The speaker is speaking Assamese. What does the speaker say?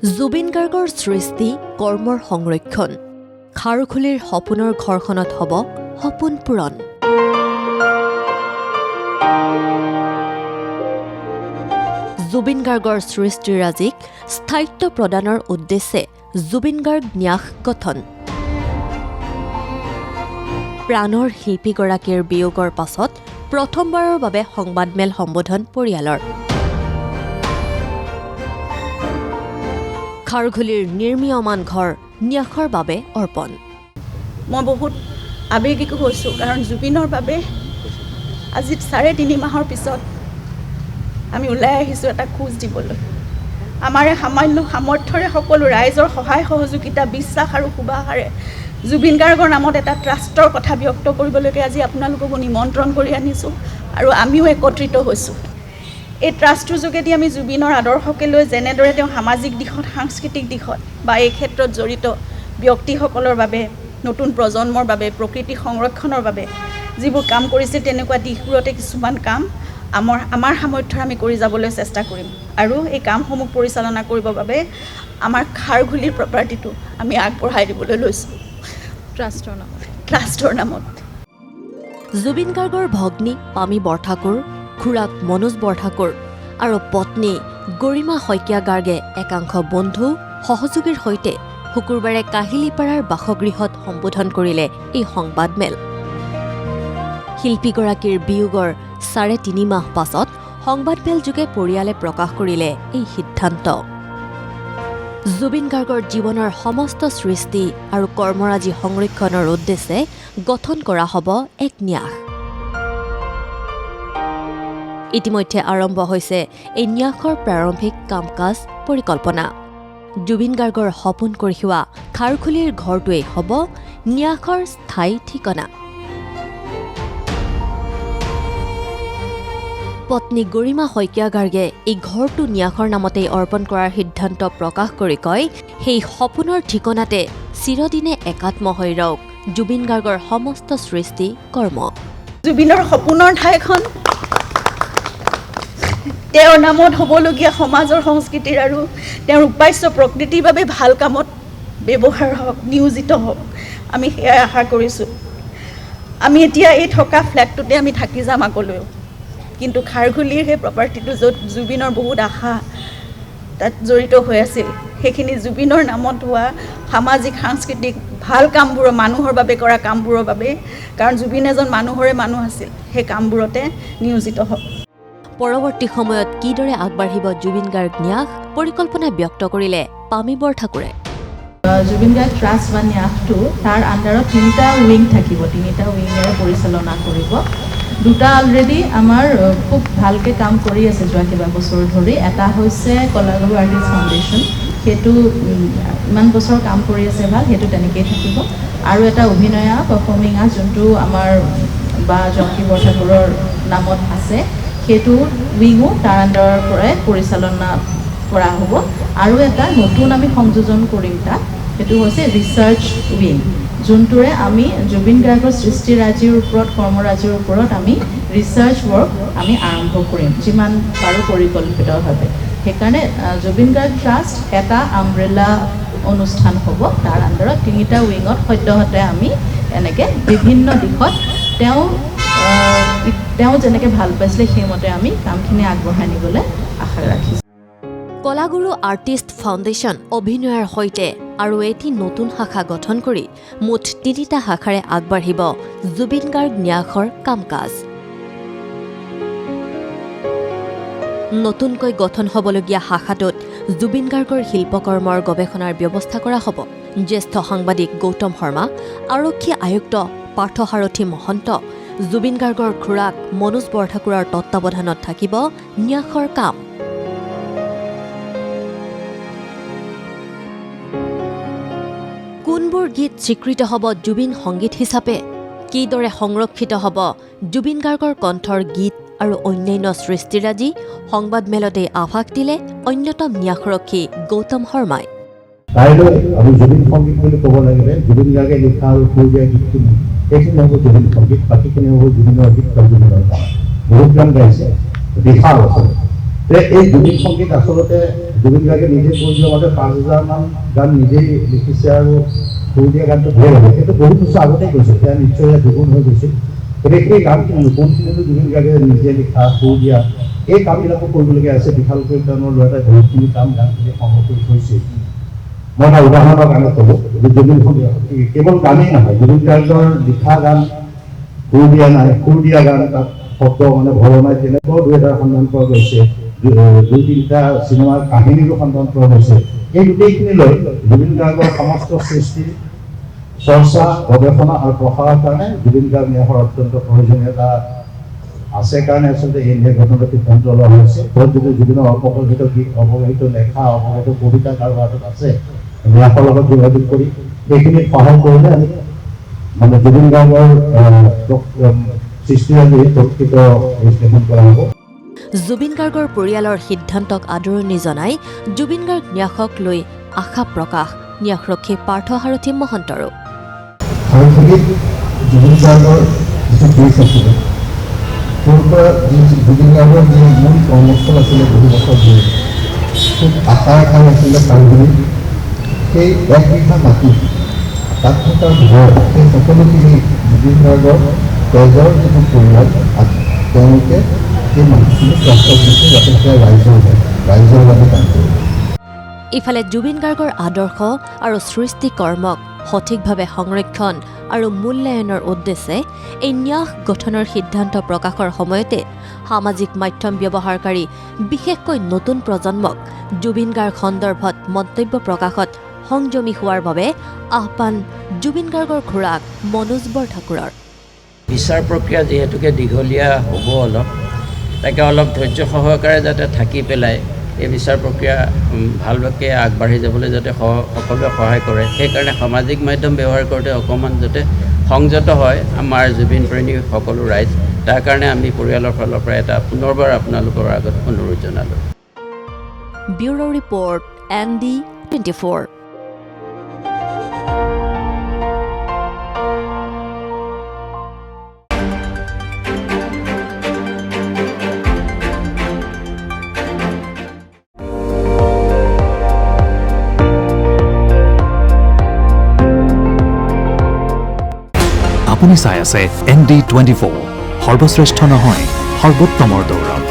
জুবিন গাৰ্গৰ সৃষ্টি কৰ্মৰ সংৰক্ষণ খাৰুখুলিৰ সপোনৰ ঘৰখনত হ'ব সপোন পূৰণ। জুবিন গাৰ্গৰ সৃষ্টিৰাজিক স্থায়িত্ব প্ৰদানৰ উদ্দেশ্যে জুবিন গাৰ্গ ন্যাস গঠন। প্ৰাণৰ শিল্পীগৰাকীৰ বিয়োগৰ পাছত প্ৰথমবাৰৰ বাবে সংবাদমেল সম্বোধন পৰিয়ালৰ। খাৰুখুলিৰ নিৰ্মীয়মান ঘৰ ন্যাসৰ বাবে অৰ্পণ। মই বহুত আৱেগিক হৈছোঁ, কাৰণ জুবিনৰ বাবে আজি 3.5 মাহৰ পিছত আমি ওলাই আহিছোঁ এটা খোজ দিবলৈ। আমাৰ সামান্য সামৰ্থ্যৰে সকলো ৰাইজৰ সহায় সহযোগিতা, বিশ্বাস আৰু সুবাসেৰে জুবিন গাৰ্গৰ নামত এটা ট্ৰাষ্টৰ কথা ব্যক্ত কৰিবলৈকে আজি আপোনালোককো নিমন্ত্ৰণ কৰি আনিছোঁ আৰু আমিও একত্ৰিত হৈছোঁ। এই ট্ৰাষ্টটোৰ যোগেদি আমি জুবিনৰ আদৰ্শকে লৈ যেনেদৰে তেওঁ সামাজিক দিশত, সাংস্কৃতিক দিশত বা এই ক্ষেত্ৰত জড়িত ব্যক্তিসকলৰ বাবে, নতুন প্ৰজন্মৰ বাবে, প্ৰকৃতি সংৰক্ষণৰ বাবে যিবোৰ কাম কৰিছিল, তেনেকুৱা দিশবোৰতে কিছুমান কাম আমাৰ সামৰ্থ্যৰে আমি কৰি যাবলৈ চেষ্টা কৰিম। আৰু এই কামসমূহ পৰিচালনা কৰিবৰ বাবে আমাৰ খাৰুখুলিৰ প্ৰপাৰ্টিটো আমি আগবঢ়াই দিবলৈ লৈছোঁ ট্ৰাষ্টৰ নামত। জুবিন গাৰ্গৰ ভগ্নী পামী বৰঠাকুৰ, খুৰাক মনোজ বৰঠাকুৰ আৰু পত্নী গৰিমা শইকীয়া গাৰ্গে একাংশ বন্ধু সহযোগীৰ সৈতে শুকুৰবাৰে কাহিলীপাৰাৰ বাসগৃহত সম্বোধন কৰিলে এই সংবাদমেল। শিল্পীগৰাকীৰ বিয়োগৰ 3.5 মাহ পাছত সংবাদমেলযোগে পৰিয়ালে প্ৰকাশ কৰিলে এই সিদ্ধান্ত। জুবিন গাৰ্গৰ জীৱনৰ সমস্ত সৃষ্টি আৰু কৰ্মৰাজি সংৰক্ষণৰ উদ্দেশ্যে গঠন কৰা হ'ব এক ন্যাস। ইতিমধ্যে আৰম্ভ হৈছে এই ন্যাসৰ প্ৰাৰম্ভিক কাম কাজ পৰিকল্পনা। জুবিন গাৰ্গৰ সপোন কঢ়িওৱা খাৰুখুলিৰ ঘৰটোৱেই হ'ব ন্যাসৰ স্থায়ী ঠিকনা। পত্নী গৰিমা শইকীয়া গাৰ্গে এই ঘৰটো ন্যাসৰ নামতেই অৰ্পণ কৰাৰ সিদ্ধান্ত প্ৰকাশ কৰি কয়, সেই সপোনৰ ঠিকনাতে চিৰদিনে একাত্ম হৈ ৰওক জুবিন গাৰ্গৰ সমস্ত সৃষ্টি কৰ্ম। জুবিনৰ সপোনৰ ঠাইখন তেওঁৰ নামত হ'বলগীয়া সমাজৰ সংস্কৃতিৰ আৰু তেওঁৰ উপাস্য প্ৰকৃতিৰ বাবে ভাল কামত ব্যৱহাৰ হওক, নিয়োজিত হওক, আমি সেয়াই আশা কৰিছোঁ। আমি এতিয়া এই থকা ফ্লেটটোতে আমি থাকি যাম আগলৈও, কিন্তু খাৰুখুলিৰ সেই প্ৰপাৰ্টিটো য'ত জুবিনৰ বহুত আশা তাত জড়িত হৈ আছিল, সেইখিনি জুবিনৰ নামত হোৱা সামাজিক সাংস্কৃতিক ভাল কামবোৰৰ, মানুহৰ বাবে কৰা কামবোৰৰ বাবে, কাৰণ জুবিন এজন মানুহৰে মানুহ আছিল, সেই কামবোৰতে নিয়োজিত হওক। পৰৱৰ্তী সময়ত কিদৰে আগবাঢ়িব জুবিন গাৰ্গ ন্যাস পৰিকল্পনা ব্যক্ত কৰিলে পামী বৰঠাকুৰে। জুবিন গাৰ্গ ট্ৰাষ্ট বা ন্যাসটো তাৰ আণ্ডাৰত 3টা উইং থাকিব, 3টা উইঙেৰে পৰিচালনা কৰিব। 2টা অলৰেডি আমাৰ খুব ভালকৈ কাম কৰি আছে যোৱা কেইবা বছৰ ধৰি। এটা হৈছে কলাগুৰু আৰ্টিষ্ট ফাউণ্ডেশ্যন, সেইটো ইমান বছৰ কাম কৰি আছে ভাল, সেইটো তেনেকৈয়ে থাকিব। আৰু এটা অভিনয়া পাৰফৰ্মিং আৰ্ট, যোনটো আমাৰ বা জংকী বৰঠাকুৰৰ নামত আছে, সেইটো উইঙো তাৰ আণ্ডাৰৰ পৰাই পৰিচালনা কৰা হ'ব। আৰু এটা নতুন আমি সংযোজন কৰিম তাত, সেইটো হৈছে ৰিচাৰ্চ উইং, যোনটোৰে আমি জুবিন গাৰ্গৰ সৃষ্টিৰাজিৰ ওপৰত, কৰ্মৰাজিৰ ওপৰত আমি ৰিচাৰ্চ ৱৰ্ক আমি আৰম্ভ কৰিম যিমান পাৰোঁ পৰিকল্পিতভাৱে। সেইকাৰণে জুবিন গাৰ্গ ট্ৰাষ্ট এটা আমব্ৰেলা অনুষ্ঠান হ'ব, তাৰ আণ্ডাৰত 3টা উইঙত সদ্যহতে আমি এনেকৈ বিভিন্ন দিশত তেওঁ যেনেকৈ ভাল পাইছিলে সেইমতে আমি কামখিনি আগবঢ়াই নিবলৈ আশা ৰাখিছোঁ। কলাগুৰু আৰ্টিষ্ট ফাউণ্ডেশ্যন অভিনয়ৰ সৈতে আৰু এটি নতুন শাখা গঠন কৰি মুঠ 3টা শাখাৰে আগবাঢ়িব জুবিন গাৰ্গ ন্যাসৰ কাম কাজ। নতুনকৈ গঠন হ'বলগীয়া শাখাটোত জুবিন গাৰ্গৰ শিল্পকৰ্মৰ গৱেষণাৰ ব্যৱস্থা কৰা হ'ব। জ্যেষ্ঠ সাংবাদিক গৌতম শৰ্মা, আৰক্ষী আয়ুক্ত পাৰ্থসাৰথী মহন্ত, জুবিন গাৰ্গৰ খুৰাক মনোজ বৰঠাকুৰৰ তত্বাৱধানত থাকিব ন্যাসৰ কাম। কোনবোৰ গীত স্বীকৃত হ'ব জুবিন সংগীত হিচাপে? কিদৰে সংৰক্ষিত হ'ব জুবিন গাৰ্গৰ কণ্ঠৰ গীত আৰু অন্যান্য সৃষ্টিৰাজি? সংবাদমেলতেই আভাস দিলে অন্যতম ন্যাসৰক্ষী গৌতম শৰ্মাই। আমি জুবিন সংগীত বুলি ক'ব লাগিলে জুবিন গাৰ্গে লিখা আৰু সুৰ দিয়া গীতখিনি, সেইখিনি হ'ব জুবিন সংগীত, বাকীখিনি হ'ব জুবিনৰ গীত বা জুবিনৰ গান। বহুত গান গাইছে, বিশাল আছে। এই জুবিন সংগীত আচলতে জুবিন গাৰ্গে নিজে কৈ দিয়া মতে 5,000মান গান নিজেই লিখিছে আৰু সুৰ দিয়া গানটো ধেৰ হ'ব, সেইটো বহুত বছৰ আগতেই কৈছে, এতিয়া নিশ্চয় দুগুণ হৈ গৈছিল। গতিকে সেই গানখিনি কোনখিনিতো জুবিন গাৰ্গে নিজে লিখা সুৰ দিয়া এই কামবিলাকো কৰিবলগীয়া আছে। বিশালকৈ তেওঁৰ ল'ৰাটাই বহুতখিনি কাম গানখিনি সংগ্ৰহ কৰি থৈছে। মই এটা উদাহৰণৰ কাৰণে ক'লোঁ, জুবিন সংগীত কেৱল গানেই নহয়, জুবিন গাৰ্গৰ লিখা গান সুৰ দিয়া নাই, সুৰ দিয়া গান তাত শব্দ মানে ভৰা নাই, তেনেকুৱাও 2 এটা সন্ধান পোৱা গৈছে। 2-3টা চিনেমাৰ কাহিনীৰো সন্ধান পোৱা গৈছে। এই গোটেইখিনি লৈ জুবিন গাৰ্গৰ সমস্ত সৃষ্টিৰ চৰ্চা, গৱেষণা আৰু প্ৰসাৰৰ কাৰণে জুবিন গাৰ্গ ন্যাসৰ অত্যন্ত প্ৰয়োজনীয়তা আছে কাৰণে আচলতে এই ন্যাস গঠনৰ সিদ্ধান্ত লোৱা হৈছে। যদি জুবিনৰ অপকল্পিত গীত, অৱগাহিত লেখা, অৱগাহিত কবিতা কাৰোবাৰ হাতত আছে, ন্যাসৰ লগত যোগাযোগ কৰি সেইখিনিত সহায় কৰিলে আমি মানে জুবিন গাৰ্গৰ সৃষ্টিৰাজি প্ৰকৃত বিশ্লেষণ কৰা হ'ব। জুবিন গাৰ্গৰ পৰিয়ালৰ সিদ্ধান্তক আদৰণি জনাই জুবিন গাৰ্গ ন্যাসক লৈ আশা প্ৰকাশ ন্যাসৰক্ষী পাৰ্থসাৰথী মহন্তৰো। সাংস্কৃতিক জুবিন গাৰ্গৰ যিটো দেশ আছিলে, তোৰ পৰা জুবিন গাৰ্গৰ যি মূল কৰ্মস্থল আছিলে বহু বছৰ ধৰি, খুব আশাৰ ঠাই আছিলে কালগুৰি। সেই 1 বিঘা মাটি, তাত থকা ঘৰ, সেই সকলোখিনি জুবিন গাৰ্গৰ তেজৰ যিটো পৰিয়াল, তেওঁলোকে সেই মাটিখিনি প্ৰস্তাৱ দিছে যাতে সেয়া ৰাইজৰ বাবে কাম কৰিব। ইফালে জুবিন গাৰ্গৰ আদৰ্শ আৰু সৃষ্টি কৰ্মক সঠিকভাৱে সংৰক্ষণ আৰু মূল্যায়নৰ উদ্দেশ্যে এই ন্যাস গঠনৰ সিদ্ধান্ত প্ৰকাশৰ সময়তে সামাজিক মাধ্যম ব্যৱহাৰকাৰী বিশেষকৈ নতুন প্ৰজন্মক জুবিন গাৰ্গ সন্দৰ্ভত মন্তব্য প্ৰকাশত সংযমী হোৱাৰ বাবে আহ্বান জুবিন গাৰ্গৰ খুৰাক মনোজ বৰঠাকুৰৰ। বিচাৰ প্ৰক্ৰিয়া যিহেতুকে দীঘলীয়া হ'ব, তাকে অলপ ধৈৰ্য সহকাৰে যাতে থাকি পেলাই এই বিচাৰ প্ৰক্ৰিয়া ভালভাৱে আগবাঢ়ি যাবলৈ যাতে সকলোৱে সহায় কৰে, সেইকাৰণে সামাজিক মাধ্যম ব্যৱহাৰ কৰোঁতে অকণমান যাতে সংযত হয় আমাৰ জুবিন প্ৰেমী সকলো ৰাইজ। তাৰ কাৰণে আমি পৰিয়ালৰ ফালৰ পৰা এটা পুনৰবাৰ আপোনালোকৰ আগত অনুৰোধ জনালোঁ। Bureau' report ND24। আপুনি চাই আছে ND24, সৰ্বশ্ৰেষ্ঠ নহয় সৰ্বোত্তমৰ দৌৰত।